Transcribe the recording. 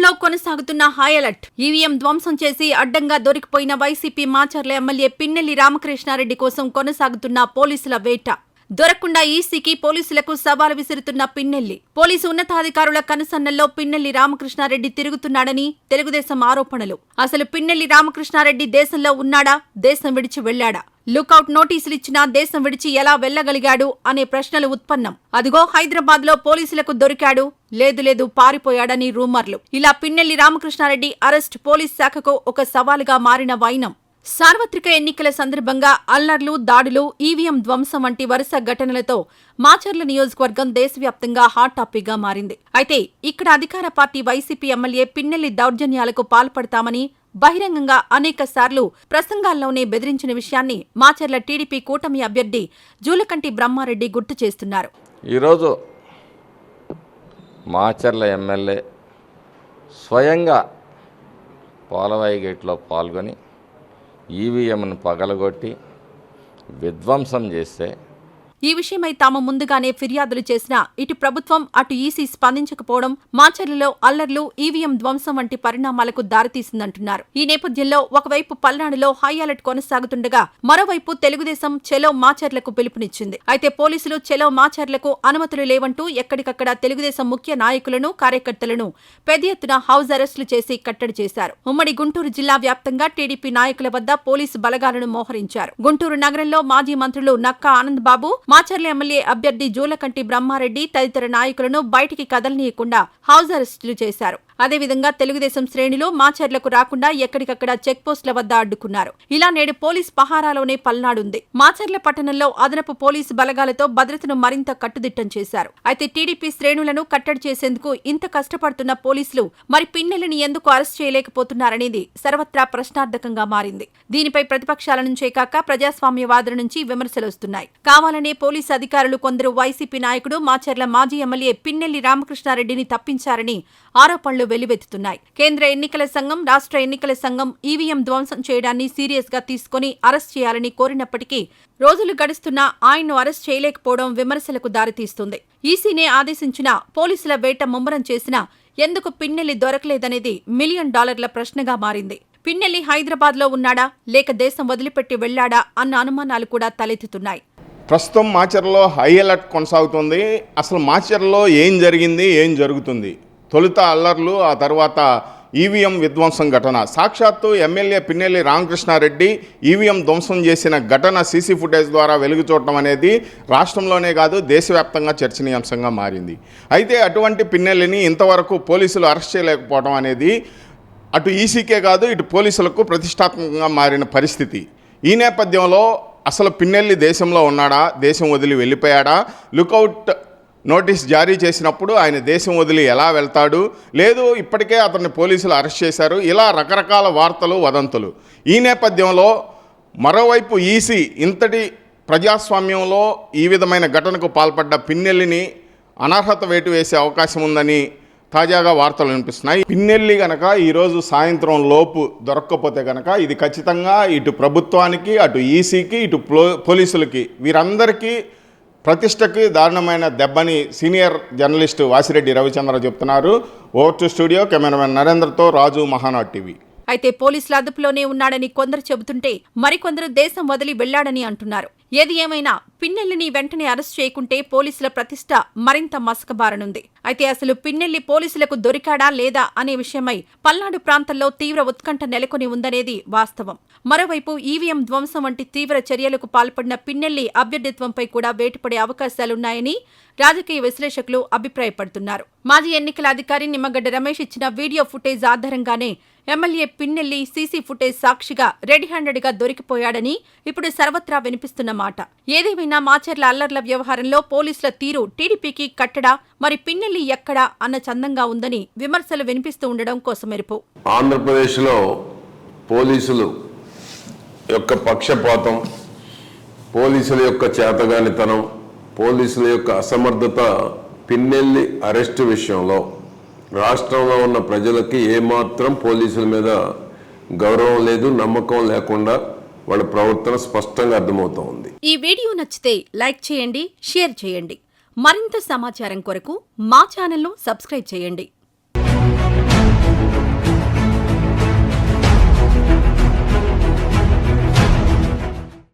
రాష్ట్రంలో కొనసాగుతున్న high alert. EVM ధ్వంసం చేసి అడ్డంగా దొరికిపోయిన వైసీపీ మాచర్ల ఎమ్మెల్యే పిన్నెల్లి రామకృష్ణారెడ్డి కోసం కొనసాగుతున్న పోలీసుల వేట. దొరకకుండా ఈసీకి పోలీసులకు సవాలు విసురుతున్న పిన్నెల్లి. పోలీసు ఉన్నతాధికారుల కనుసన్నల్లో పిన్నెల్లి రామకృష్ణారెడ్డి తిరుగుతున్నాడని తెలుగుదేశం ఆరోపణలు. అసలు పిన్నెల్లి రామకృష్ణారెడ్డి దేశంలో ఉన్నాడా, దేశం విడిచి వెళ్లాడా? లుకౌట్ నోటీసులిచ్చినా దేశం విడిచి ఎలా వెళ్లగలిగాడు అనే ప్రశ్నలు ఉత్పన్నం. అదిగో హైదరాబాద్ లో పోలీసులకు దొరికాడు, లేదు పారిపోయాడని రూమర్లు. ఇలా పిన్నెల్లి రామకృష్ణారెడ్డి అరెస్ట్ పోలీస్ శాఖకు ఒక సవాలుగా మారిన వైనం. సార్వత్రిక ఎన్నికల సందర్భంగా అల్లర్లు, దాడులు, ఈవీఎం ధ్వంసం వంటి వరుస ఘటనలతో మాచర్ల నియోజకవర్గం దేశవ్యాప్తంగా హాట్ టాపిక్ గా మారింది. అయితే ఇక్కడ అధికార పార్టీ వైసీపీ ఎమ్మెల్యే పిన్నెల్లి దౌర్జన్యాలకు పాల్పడతామని బహిరంగంగా అనేక సార్లు ప్రసంగాల్లోనే బెదిరించిన విషయాన్ని మాచర్ల టీడీపీ కూటమి అభ్యర్థి జూలకంటి బ్రహ్మారెడ్డి గుర్తు చేస్తున్నారు. ఈరోజు మాచర్ల ఎమ్మెల్యే స్వయంగా పోలవాయి గేట్లో పాల్గొని ఈవీఎంను పగలగొట్టి విధ్వంసం చేస్తే ఈ విషయమై తాము ముందుగానే ఫిర్యాదులు చేసినా ఇటు ప్రభుత్వం అటు ఈసీ స్పందించకపోవడం మాచర్లలో అల్లర్లు, ఈవీఎం ధ్వంసం వంటి పరిణామాలకు దారితీసిందంటున్నారు. ఈ నేపథ్యంలో ఒకవైపు పల్నాడులో హై అలర్ట్ కొనసాగుతుండగా మరోవైపు తెలుగుదేశం చెలో మాచర్లకు పిలుపునిచ్చింది. అయితే పోలీసులు చెలో మాచర్లకు అనుమతులు లేవంటూ ఎక్కడికక్కడ తెలుగుదేశం ముఖ్య నాయకులను, కార్యకర్తలను పెద్ద ఎత్తున హౌస్ అరెస్టులు చేసి కట్టడి చేశారు. ఉమ్మడి గుంటూరు జిల్లా వ్యాప్తంగా టీడీపీ నాయకుల వద్ద పోలీసు బలగాలను మోహరించారు. గుంటూరు నగరంలో మాజీ మంత్రులు నక్కా ఆనందబాబు, మాచర్ల ఎమ్మెల్యే అభ్యర్థి జూలకంటి బ్రహ్మారెడ్డి తదితర నాయకులను బయటికి కదలనీయకుండా హౌస్ అరెస్టులు చేశారు. అదేవిధంగా తెలుగుదేశం శ్రేణులు మాచర్లకు రాకుండా ఎక్కడికక్కడ చెక్పోస్టుల వద్ద అడ్డుకున్నారు. ఇలా నేడు పోలీస్ పహారాలోనే పల్నాడుంది. మాచర్ల పట్టణంలో అదనపు పోలీసు బలగాలతో భద్రతను మరింత కట్టుదిట్టం చేశారు. అయితే టీడీపీ శ్రేణులను కట్టడి చేసేందుకు ఇంత కష్టపడుతున్న పోలీసులు మరి పిన్నెల్లిని ఎందుకు అరెస్ట్ చేయలేకపోతున్నారనేది సర్వత్రా ప్రశ్నార్థకంగా మారింది. దీనిపై ప్రతిపక్షాల నుంచే కాక ప్రజాస్వామ్యవాదుల నుంచి విమర్శలొస్తున్నాయి. కావాలనే పోలీసు అధికారులు కొందరు వైసీపీ నాయకుడు మాచర్ల మాజీ ఎమ్మెల్యే పిన్నెల్లి రామకృష్ణారెడ్డిని తప్పించారని ఆరోపణలు వెల్లువెత్తుతున్నాయి. కేంద్ర ఎన్నికల సంఘం, రాష్ట్ర ఎన్నికల సంఘం ఈవీఎం ధ్వంసం చేయడాన్ని సీరియస్ గా తీసుకుని అరెస్ట్ చేయాలని కోరినప్పటికీ రోజులు గడుస్తున్నా ఆయన్ను అరెస్ట్ చేయలేకపోవడం విమర్శలకు దారితీస్తుంది. ఈసీనే ఆదేశించిన పోలీసుల వేట ముమ్మరం చేసినా ఎందుకు పిన్నెల్లి దొరకలేదనేది $1 మిలియన్ ప్రశ్నగా మారింది. పిన్నెల్లి హైదరాబాద్ లో ఉన్నాడా, లేక దేశం వదిలిపెట్టి వెళ్లాడా అన్న అనుమానాలు కూడా తలెత్తుతున్నాయి. ప్రస్తుతం మాచర్లలో హై అలర్ట్ కొనసాగుతుంది. అసలు మాచర్లలో ఏం జరిగింది, ఏం జరుగుతుంది? తొలుత అల్లర్లు, ఆ తర్వాత ఈవీఎం విధ్వంసం ఘటన. సాక్షాత్తు ఎమ్మెల్యే పిన్నెల్లి రామకృష్ణారెడ్డి ఈవీఎం ధ్వంసం చేసిన ఘటన సీసీ ఫుటేజ్ ద్వారా వెలుగు చూడటం అనేది రాష్ట్రంలోనే కాదు దేశవ్యాప్తంగా చర్చనీయాంశంగా మారింది. అయితే అటువంటి పిన్నెల్లిని ఇంతవరకు పోలీసులు అరెస్ట్ చేయలేకపోవడం అనేది అటు ఈసీకే కాదు ఇటు పోలీసులకు ప్రతిష్టాత్మకంగా మారిన పరిస్థితి. ఈ నేపథ్యంలో అసలు పిన్నెల్లి దేశంలో ఉన్నాడా, దేశం వదిలి వెళ్ళిపోయాడా? లుకౌట్ నోటీస్ జారీ చేసినప్పుడు ఆయన దేశం వదిలి ఎలా వెళ్తాడు? లేదు ఇప్పటికే అతన్ని పోలీసులు అరెస్ట్ చేశారు. ఇలా రకరకాల వార్తలు, వదంతులు. ఈ నేపథ్యంలో మరోవైపు ఈసీ ఇంతటి ప్రజాస్వామ్యంలో ఈ విధమైన ఘటనకు పాల్పడ్డ పిన్నెల్లిని అనర్హత వేటు వేసే అవకాశం ఉందని తాజాగా వార్తలు వినిపిస్తున్నాయి. పిన్నెల్లి గనక ఈరోజు సాయంత్రం లోపు దొరక్కపోతే కనుక ఇది ఖచ్చితంగా ఇటు ప్రభుత్వానికి, అటు ఈసీకి, ఇటు పోలీసులకి, వీరందరికీ ప్రతిష్టకి దారుణమైన దెబ్బని సీనియర్ జర్నలిస్టు వాసిరెడ్డి రవిచంద్ర చెప్తున్నారు. ఓవర్ టు స్టూడియో, కెమెరామెన్ నరేంద్రతో రాజు, మహానాడు టీవీ. అయితే పోలీసుల అదుపులోనే ఉన్నాడని కొందరు చెబుతుంటే మరికొందరు దేశం వదిలి వెళ్లాడని అంటున్నారు. ఏది ఏమైనా పిన్నెల్లిని వెంటనే అరెస్ట్ చేయకుంటే పోలీసుల ప్రతిష్ట మరింత మసకబారనుంది. అయితే అసలు పిన్నెల్లి పోలీసులకు దొరికాడా లేదా అనే విషయమై పల్నాడు ప్రాంతంలో తీవ్ర ఉత్కంఠ నెలకొని ఉందనేది వాస్తవం. మరోవైపు ఈవీఎం ధ్వంసం వంటి తీవ్ర చర్యలకు పాల్పడిన పిన్నెల్లి అభ్యర్థిత్వంపై కూడా వేటుపడే అవకాశాలున్నాయని రాజకీయ విశ్లేషకులు అభిప్రాయపడుతున్నారు. మాజీ ఎన్నికల అధికారి నిమ్మగడ్డ రమేష్ ఇచ్చిన వీడియో ఫుటేజ్ ఆధారంగానే ఎమ్మెల్యే పిన్నెల్లి సీసీ ఫుటేజ్ సాక్షిగా రెడ్ హ్యాండెడ్ గా దొరికిపోయాడని ఇప్పుడు సర్వత్రా వినిపిస్తున్న మాట. ఏదేమైనా మాచర్ల అల్లర్ల వ్యవహారంలో పోలీసుల తీరు టీడీపీకి కట్టడా, మరి పిన్నెల్లి ఎక్కడా అన్న చందంగా ఉందని విమర్శలు వినిపిస్తూ ఉండడం కోసమెరుపు. ఆంధ్రప్రదేశ్లో పోలీసులు యొక్క పక్షపాతం, పోలీసుల యొక్క చేతగానితనం, పోలీసుల యొక్క అసమర్థత పిన్నెల్లి అరెస్టు విషయంలో రాష్ట్రంలో ఉన్న ప్రజలకి ఏమాత్రం పోలీసుల మీద గౌరవం లేదు, నమ్మకం లేకుండా వాళ్ళ ప్రవర్తన స్పష్టంగా అర్థమవుతా ఉంది. ఈ వీడియో నచ్చితే లైక్ చేయండి, షేర్ చేయండి. మరింత సమాచారం కొరకు మా ఛానల్ను సబ్స్క్రైబ్ చేయండి.